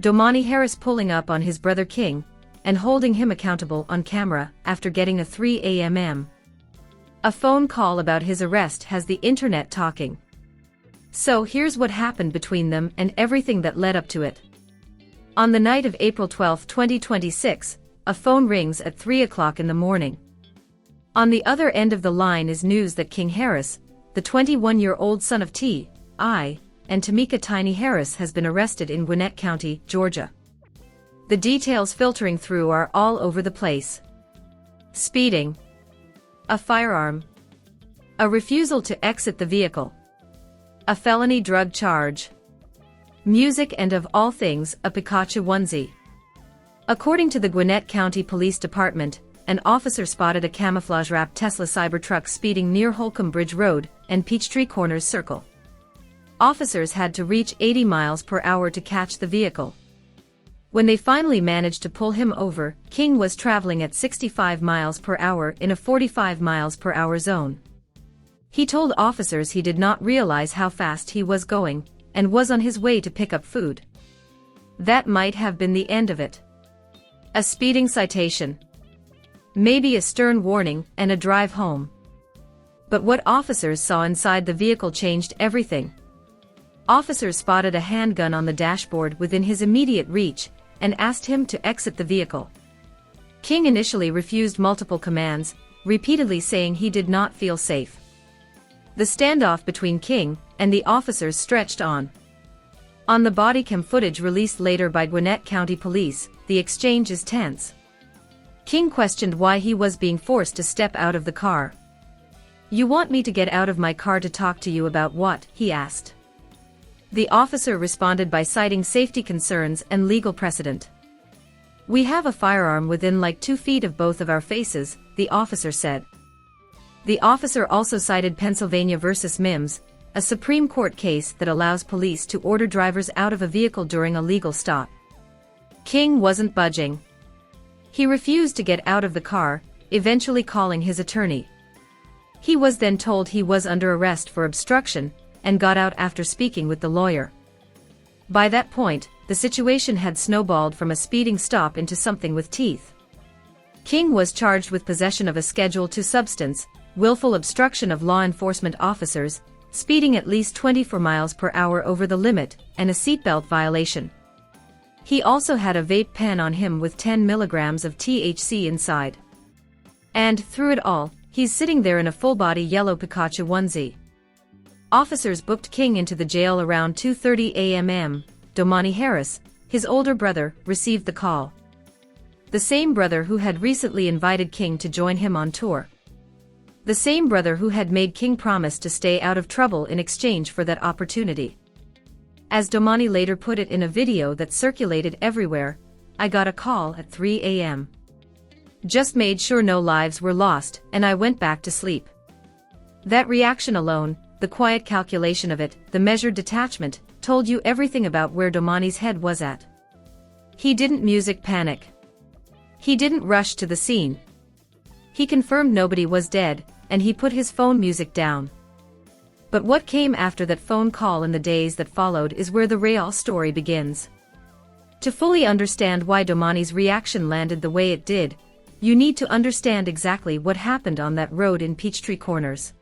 Domani Harris pulling up on his brother King and holding him accountable on camera after getting a 3 a.m. A phone call about his arrest has the internet talking. So here's what happened between them and everything that led up to it. On the night of April 12, 2026, a phone rings at 3 o'clock in the morning. On the other end of the line is news that King Harris, the 21-year-old son of T.I. and Tamika Tiny Harris, has been arrested in Gwinnett County, Georgia. The details filtering through are all over the place. Speeding. A firearm. A refusal to exit the vehicle. A felony drug charge. Music, and of all things, a Pikachu onesie. According to the Gwinnett County Police Department, an officer spotted a camouflage-wrapped Tesla Cybertruck speeding near Holcomb Bridge Road and Peachtree Corners Circle. Officers had to reach 80 miles per hour to catch the vehicle. When they finally managed to pull him over, King was traveling at 65 miles per hour in a 45 miles per hour zone. He told officers he did not realize how fast he was going and was on his way to pick up food. That might have been the end of it. A speeding citation. Maybe a stern warning and a drive home. But what officers saw inside the vehicle changed everything. Officers spotted a handgun on the dashboard within his immediate reach and asked him to exit the vehicle. King initially refused multiple commands, repeatedly saying he did not feel safe. The standoff between King and the officers stretched on. On the body cam footage released later by Gwinnett County Police, the exchange is tense. King questioned why he was being forced to step out of the car. "You want me to get out of my car to talk to you about what?" he asked. The officer responded by citing safety concerns and legal precedent. "We have a firearm within like 2 feet of both of our faces," the officer said. The officer also cited Pennsylvania v. Mims, a Supreme Court case that allows police to order drivers out of a vehicle during a legal stop. King wasn't budging. He refused to get out of the car, eventually calling his attorney. He was then told he was under arrest for obstruction and got out after speaking with the lawyer. By that point, the situation had snowballed from a speeding stop into something with teeth. King was charged with possession of a Schedule II substance, willful obstruction of law enforcement officers, speeding at least 24 miles per hour over the limit, and a seatbelt violation. He also had a vape pen on him with 10 milligrams of THC inside. And through it all, he's sitting there in a full-body yellow Pikachu onesie. Officers booked King into the jail around 2:30 a.m. Domani Harris, his older brother, received the call. The same brother who had recently invited King to join him on tour. The same brother who had made King promise to stay out of trouble in exchange for that opportunity. As Domani later put it in a video that circulated everywhere, "I got a call at 3 a.m. Just made sure no lives were lost, and I went back to sleep." That reaction alone, the quiet calculation of it, the measured detachment, told you everything about where Domani's head was at. He didn't music panic. He didn't rush to the scene. He confirmed nobody was dead, and he put his phone music down. But what came after that phone call in the days that followed is where the real story begins. To fully understand why Domani's reaction landed the way it did, you need to understand exactly what happened on that road in Peachtree Corners.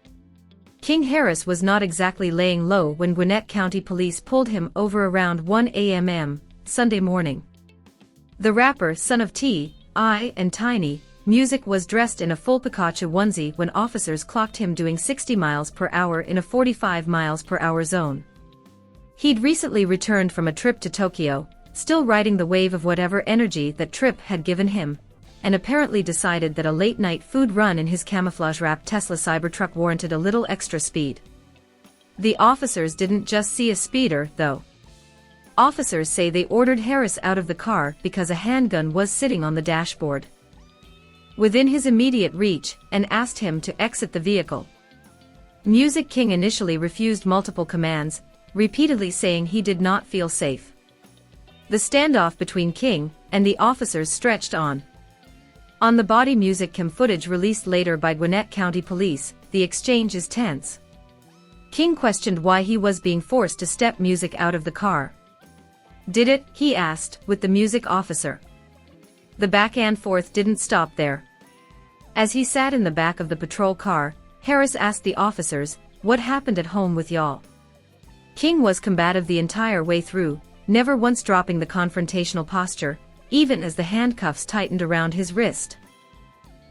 King Harris was not exactly laying low when Gwinnett County Police pulled him over around 1 a.m. Sunday morning. The rapper, son of T.I. and Tiny, Music, was dressed in a full Pikachu onesie when officers clocked him doing 60 miles per hour in a 45 miles per hour zone. He'd recently returned from a trip to Tokyo, still riding the wave of whatever energy that trip had given him, and apparently decided that a late-night food run in his camouflage-wrapped Tesla Cybertruck warranted a little extra speed. The officers didn't just see a speeder, though. Officers say they ordered Harris out of the car because a handgun was sitting on the dashboard within his immediate reach, and asked him to exit the vehicle. Music King initially refused multiple commands, repeatedly saying he did not feel safe. The standoff between King and the officers stretched on. On the body music cam footage released later by Gwinnett County Police, the exchange is tense. King questioned why he was being forced to step Music out of the car. Did it? He asked, with the music officer. The back and forth didn't stop there. As he sat in the back of the patrol car, Harris asked the officers, "What happened at home with y'all?" King was combative the entire way through, never once dropping the confrontational posture, even as the handcuffs tightened around his wrist.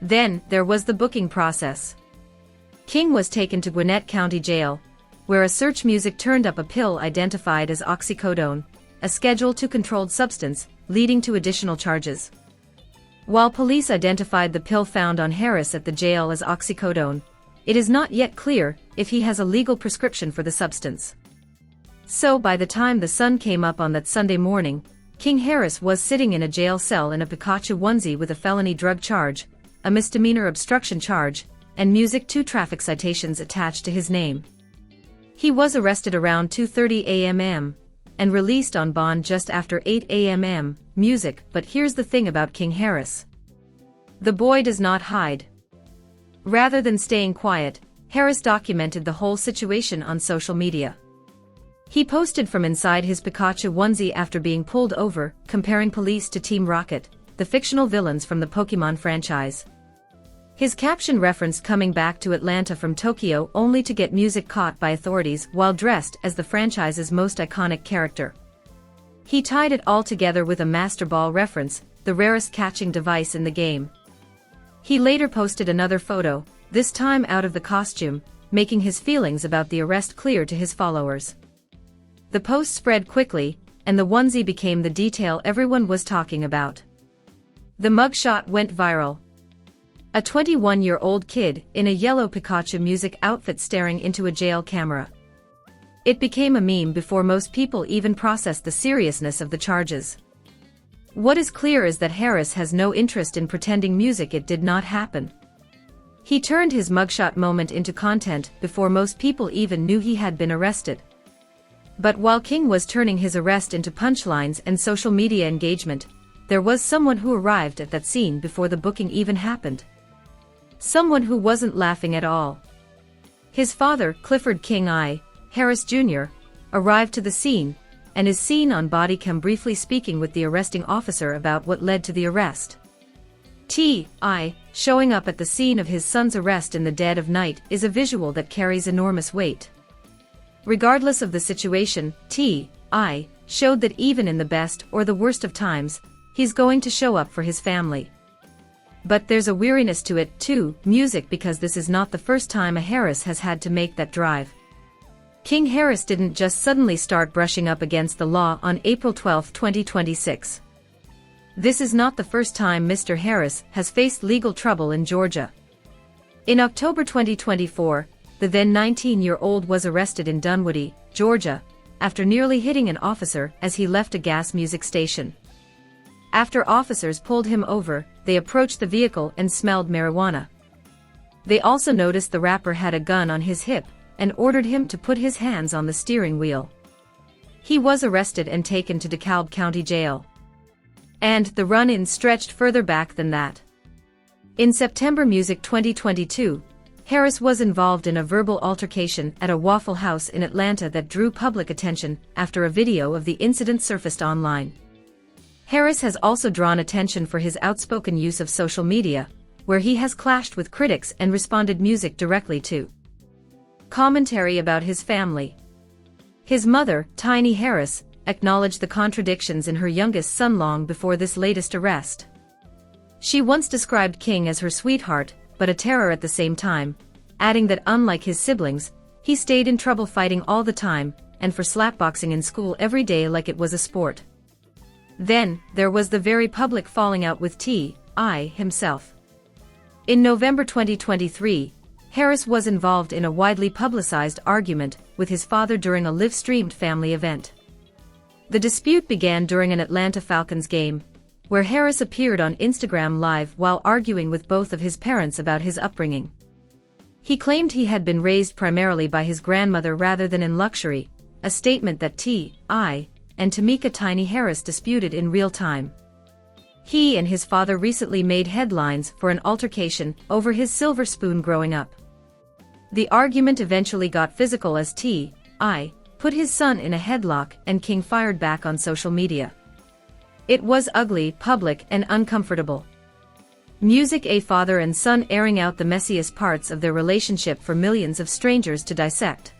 Then, there was the booking process. King was taken to Gwinnett County Jail, where a search music turned up a pill identified as oxycodone, a Schedule II controlled substance, leading to additional charges. While police identified the pill found on Harris at the jail as oxycodone, it is not yet clear if he has a legal prescription for the substance. So by the time the sun came up on that Sunday morning, King Harris was sitting in a jail cell in a Pikachu onesie with a felony drug charge, a misdemeanor obstruction charge, and Music 2 traffic citations attached to his name. He was arrested around 2:30 a.m. and released on bond just after 8 a.m. Music. But here's the thing about King Harris. The boy does not hide. Rather than staying quiet, Harris documented the whole situation on social media. He posted from inside his Pikachu onesie after being pulled over, comparing police to Team Rocket, the fictional villains from the Pokemon franchise. His caption referenced coming back to Atlanta from Tokyo only to get Music caught by authorities while dressed as the franchise's most iconic character. He tied it all together with a Master Ball reference, the rarest catching device in the game. He later posted another photo, this time out of the costume, making his feelings about the arrest clear to his followers. The post spread quickly, and the onesie became the detail everyone was talking about. The mugshot went viral. A 21-year-old kid in a yellow Pikachu music outfit staring into a jail camera. It became a meme before most people even processed the seriousness of the charges. What is clear is that Harris has no interest in pretending music it did not happen. He turned his mugshot moment into content before most people even knew he had been arrested. But while King was turning his arrest into punchlines and social media engagement, there was someone who arrived at that scene before the booking even happened. Someone who wasn't laughing at all. His father, Clifford King I. Harris Jr., arrived to the scene, and is seen on body cam briefly speaking with the arresting officer about what led to the arrest. T.I. showing up at the scene of his son's arrest in the dead of night is a visual that carries enormous weight. Regardless of the situation, T.I. showed that even in the best or the worst of times, he's going to show up for his family. But there's a weariness to it, too, music, because this is not the first time a Harris has had to make that drive. King Harris didn't just suddenly start brushing up against the law on April 12, 2026. This is not the first time Mr. Harris has faced legal trouble in Georgia. In October 2024, the then 19-year-old was arrested in Dunwoody, Georgia, after nearly hitting an officer as he left a gas music station. After officers pulled him over, they approached the vehicle and smelled marijuana. They also noticed the rapper had a gun on his hip and ordered him to put his hands on the steering wheel. He was arrested and taken to DeKalb County Jail. And the run-in stretched further back than that. In September Music 2022, Harris was involved in a verbal altercation at a Waffle House in Atlanta that drew public attention after a video of the incident surfaced online. Harris has also drawn attention for his outspoken use of social media, where he has clashed with critics and responded music directly to. Commentary about his family. His mother, Tiny Harris, acknowledged the contradictions in her youngest son long before this latest arrest. She once described King as her sweetheart, but a terror at the same time, adding that unlike his siblings, he stayed in trouble fighting all the time, and for slapboxing in school every day like it was a sport. Then, there was the very public falling out with T.I. himself. In November 2023, Harris was involved in a widely publicized argument with his father during a live-streamed family event. The dispute began during an Atlanta Falcons game, where Harris appeared on Instagram Live while arguing with both of his parents about his upbringing. He claimed he had been raised primarily by his grandmother rather than in luxury, a statement that T.I. and Tamika Tiny Harris disputed in real time. He and his father recently made headlines for an altercation over his silver spoon growing up. The argument eventually got physical as T.I. put his son in a headlock, and King fired back on social media. It was ugly, public, and uncomfortable. Music. A father and son airing out the messiest parts of their relationship for millions of strangers to dissect.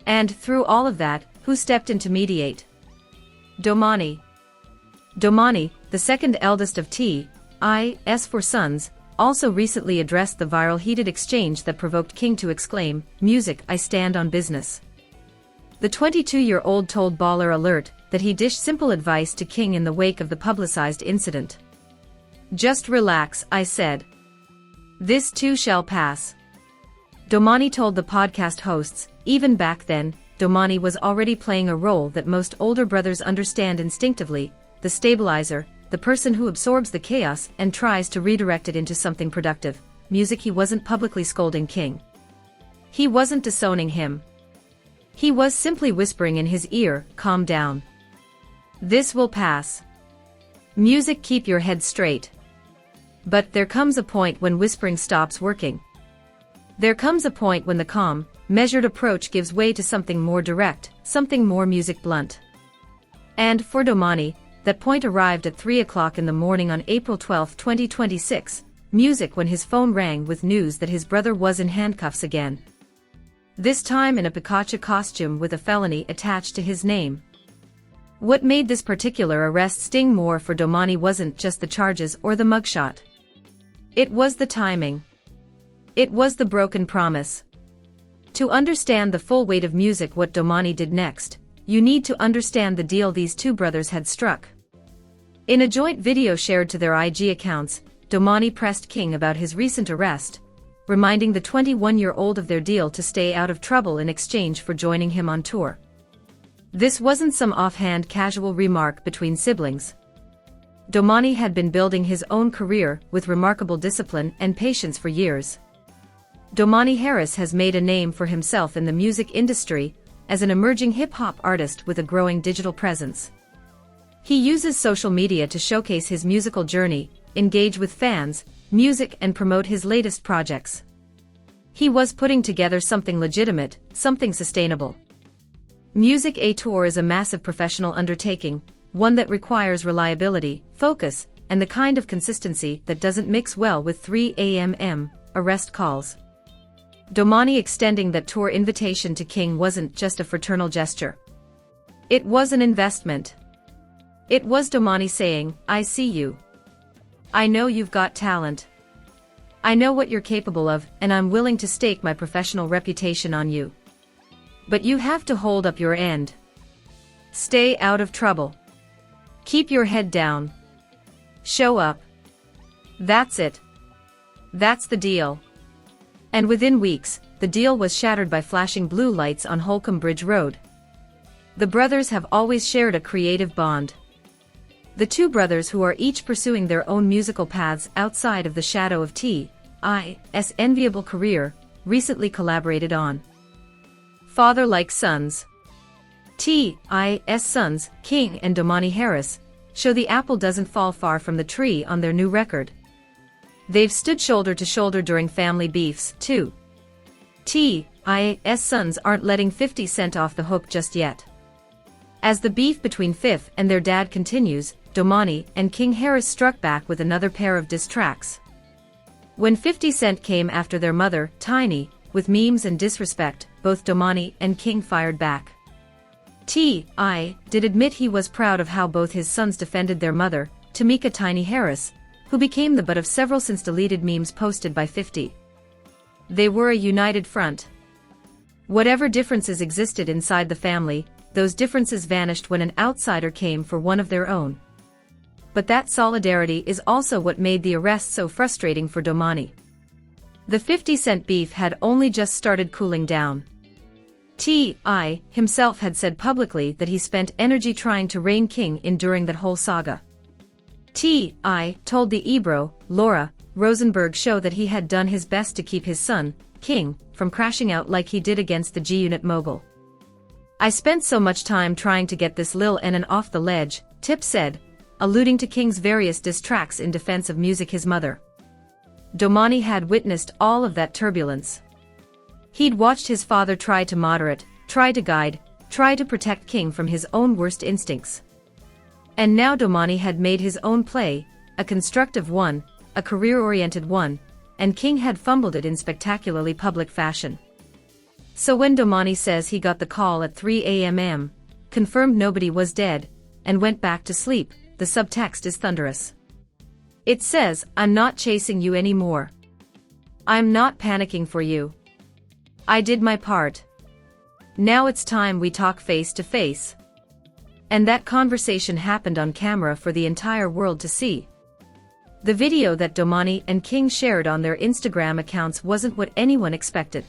And through all of that, who stepped in to mediate? Domani. Domani, the second eldest of T.I.'s four sons, also recently addressed the viral heated exchange that provoked King to exclaim, "Music, I stand on business." The 22-year-old told Baller Alert that he dished simple advice to King in the wake of the publicized incident. "Just relax," I said. "This too shall pass." Domani told the podcast hosts. Even back then, Domani was already playing a role that most older brothers understand instinctively: the stabilizer, the person who absorbs the chaos and tries to redirect it into something productive. Music. He wasn't publicly scolding King. He wasn't disowning him. He was simply whispering in his ear, "Calm down. This will pass. Music, keep your head straight." But there comes a point when whispering stops working. There comes a point when the calm, measured approach gives way to something more direct, something more music blunt. And for Domani, that point arrived at 3 o'clock in the morning on April 12, 2026, music, when his phone rang with news that his brother was in handcuffs again. This time in a Pikachu costume with a felony attached to his name. What made this particular arrest sting more for Domani wasn't just the charges or the mugshot. It was the timing. It was the broken promise. To understand the full weight of music, what Domani did next, you need to understand the deal these two brothers had struck. In a joint video shared to their IG accounts, Domani pressed King about his recent arrest, reminding the 21-year-old of their deal to stay out of trouble in exchange for joining him on tour. This wasn't some offhand casual remark between siblings. Domani had been building his own career with remarkable discipline and patience for years. Domani Harris has made a name for himself in the music industry as an emerging hip-hop artist with a growing digital presence. He uses social media to showcase his musical journey, engage with fans, music, and promote his latest projects. He was putting together something legitimate, something sustainable. Music. A tour is a massive professional undertaking, one that requires reliability, focus, and the kind of consistency that doesn't mix well with 3 a.m. arrest calls. Domani extending that tour invitation to King wasn't just a fraternal gesture. It was an investment. It was Domani saying, "I see you. I know you've got talent. I know what you're capable of, and I'm willing to stake my professional reputation on you. But you have to hold up your end. Stay out of trouble. Keep your head down. Show up. That's it. That's the deal." And within weeks, the deal was shattered by flashing blue lights on Holcomb Bridge Road. The brothers have always shared a creative bond. The two brothers, who are each pursuing their own musical paths outside of the shadow of T.I.'s enviable career, recently collaborated on Father Like Sons. T.I.'s sons, King and Domani Harris, show the apple doesn't fall far from the tree on their new record. They've stood shoulder to shoulder during family beefs, too. T.I.'s sons aren't letting 50 Cent off the hook just yet. As the beef between Fifth and their dad continues, Domani and King Harris struck back with another pair of diss tracks. When 50 Cent came after their mother, Tiny, with memes and disrespect, both Domani and King fired back. T.I. did admit he was proud of how both his sons defended their mother, Tamika Tiny Harris, who became the butt of several since deleted memes posted by 50. They were a united front. Whatever differences existed inside the family, those differences vanished when an outsider came for one of their own. But that solidarity is also what made the arrest so frustrating for Domani. The 50 Cent beef had only just started cooling down. T.I. himself had said publicly that he spent energy trying to rein King in during that whole saga. T.I. told the Ebro, Laura Rosenberg show that he had done his best to keep his son, King, from crashing out like he did against the G-Unit mogul. "I spent so much time trying to get this Lil N off the ledge," Tip said, alluding to King's various diss tracks in defense of music his mother. Domani had witnessed all of that turbulence. He'd watched his father try to moderate, try to guide, try to protect King from his own worst instincts. And now Domani had made his own play, a constructive one, a career-oriented one, and King had fumbled it in spectacularly public fashion. So when Domani says he got the call at 3 a.m., confirmed nobody was dead, and went back to sleep, the subtext is thunderous. It says, "I'm not chasing you anymore. I'm not panicking for you. I did my part. Now it's time we talk face to face." And that conversation happened on camera for the entire world to see. The video that Domani and King shared on their Instagram accounts wasn't what anyone expected.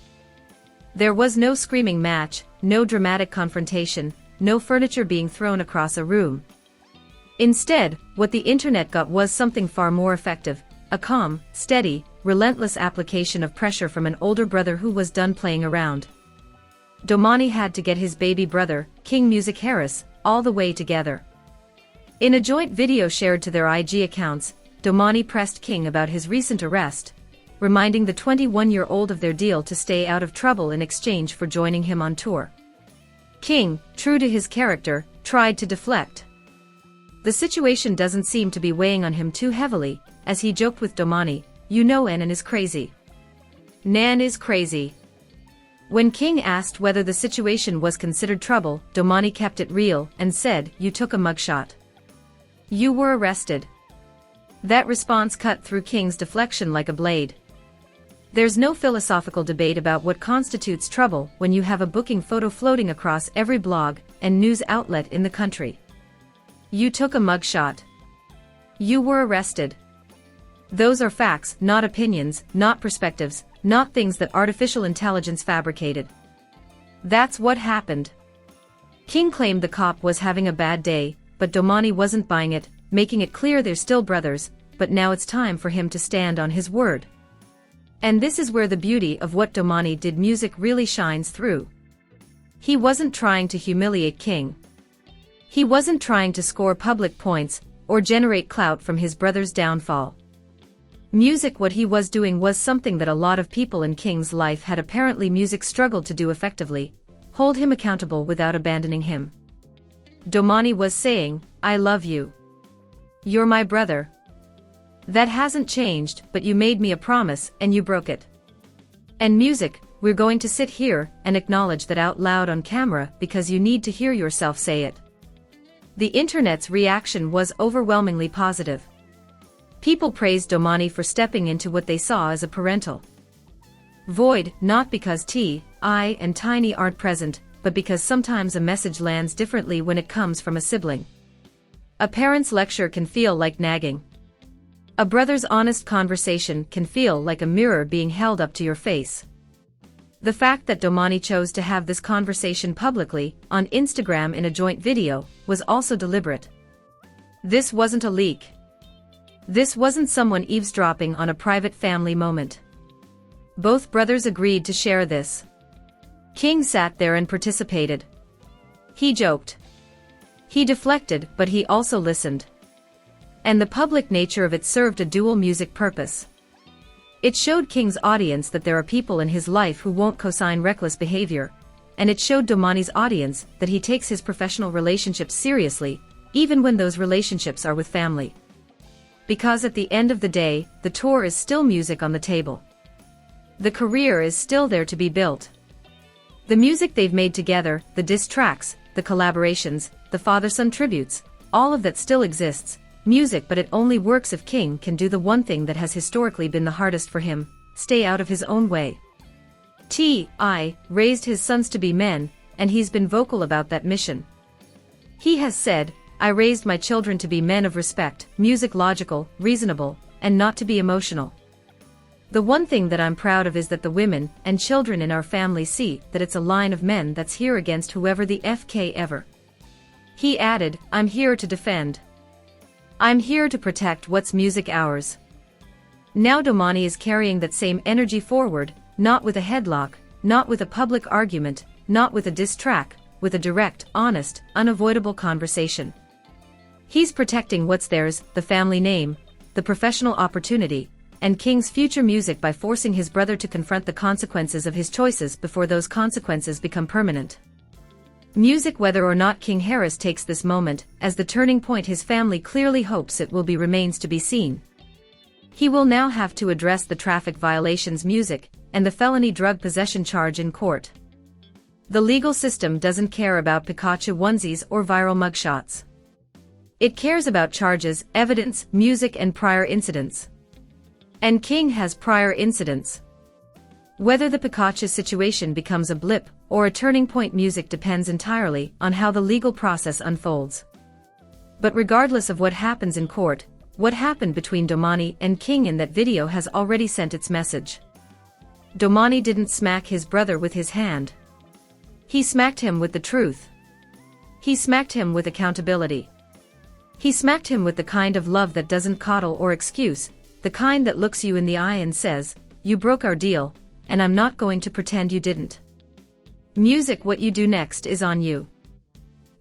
There was no screaming match, no dramatic confrontation, no furniture being thrown across a room. Instead, what the internet got was something far more effective, a calm, steady, relentless application of pressure from an older brother who was done playing around. Domani had to get his baby brother, King Music Harris, all the way together. In a joint video shared to their IG accounts, Domani pressed King about his recent arrest, reminding the 21-year-old of their deal to stay out of trouble in exchange for joining him on tour. King, true to his character, tried to deflect. The situation doesn't seem to be weighing on him too heavily, as he joked with Domani, "You know Nan is crazy. Nan is crazy." When King asked whether the situation was considered trouble, Domani kept it real and said, "You took a mugshot. You were arrested." That response cut through King's deflection like a blade. There's no philosophical debate about what constitutes trouble when you have a booking photo floating across every blog and news outlet in the country. You took a mugshot. You were arrested. Those are facts, not opinions, not perspectives, not things that artificial intelligence fabricated. That's what happened. King claimed the cop was having a bad day, but Domani wasn't buying it, making it clear they're still brothers, but now it's time for him to stand on his word. And this is where the beauty of what Domani did music really shines through. He wasn't trying to humiliate King. He wasn't trying to score public points or generate clout from his brother's downfall. Music, what he was doing, was something that a lot of people in King's life had apparently struggled to do effectively: hold him accountable without abandoning him. Domani was saying, "I love you. You're my brother. That hasn't changed, but you made me a promise and you broke it. And music, we're going to sit here and acknowledge that out loud on camera because you need to hear yourself say it." The internet's reaction was overwhelmingly positive. People praised Domani for stepping into what they saw as a parental void, not because T.I. and Tiny aren't present, but because sometimes a message lands differently when it comes from a sibling. A parent's lecture can feel like nagging. A brother's honest conversation can feel like a mirror being held up to your face. The fact that Domani chose to have this conversation publicly, on Instagram in a joint video, was also deliberate. This wasn't a leak. This wasn't someone eavesdropping on a private family moment. Both brothers agreed to share this. King sat there and participated. He joked. He deflected, but he also listened. And the public nature of it served a dual music purpose. It showed King's audience that there are people in his life who won't co-sign reckless behavior, and it showed Domani's audience that he takes his professional relationships seriously, even when those relationships are with family. Because at the end of the day, the tour is still music on the table. The career is still there to be built. The music they've made together, the diss tracks, the collaborations, the father-son tributes, all of that still exists. Music, but it only works if King can do the one thing that has historically been the hardest for him: stay out of his own way. T.I. raised his sons to be men, and he's been vocal about that mission. He has said, "I raised my children to be men of respect, music logical, reasonable, and not to be emotional. The one thing that I'm proud of is that the women and children in our family see that it's a line of men that's here against whoever the FK ever." He added, "I'm here to defend. I'm here to protect what's music ours." Now Domani is carrying that same energy forward, not with a headlock, not with a public argument, not with a diss track, with a direct, honest, unavoidable conversation. He's protecting what's theirs, the family name, the professional opportunity, and King's future music by forcing his brother to confront the consequences of his choices before those consequences become permanent. Music. Whether or not King Harris takes this moment as the turning point, his family clearly hopes it will be, remains to be seen. He will now have to address the traffic violations, music, and the felony drug possession charge in court. The legal system doesn't care about Pikachu onesies or viral mugshots. It cares about charges, evidence, music, and prior incidents. And King has prior incidents. Whether the Pikachu situation becomes a blip or a turning point, music, depends entirely on how the legal process unfolds. But regardless of what happens in court, what happened between Domani and King in that video has already sent its message. Domani didn't smack his brother with his hand. He smacked him with the truth. He smacked him with accountability. He smacked him with the kind of love that doesn't coddle or excuse, the kind that looks you in the eye and says, "You broke our deal, and I'm not going to pretend you didn't." Music. What you do next is on you.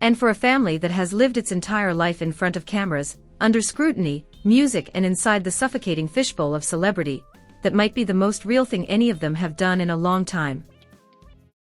And for a family that has lived its entire life in front of cameras, under scrutiny, music, and inside the suffocating fishbowl of celebrity, that might be the most real thing any of them have done in a long time.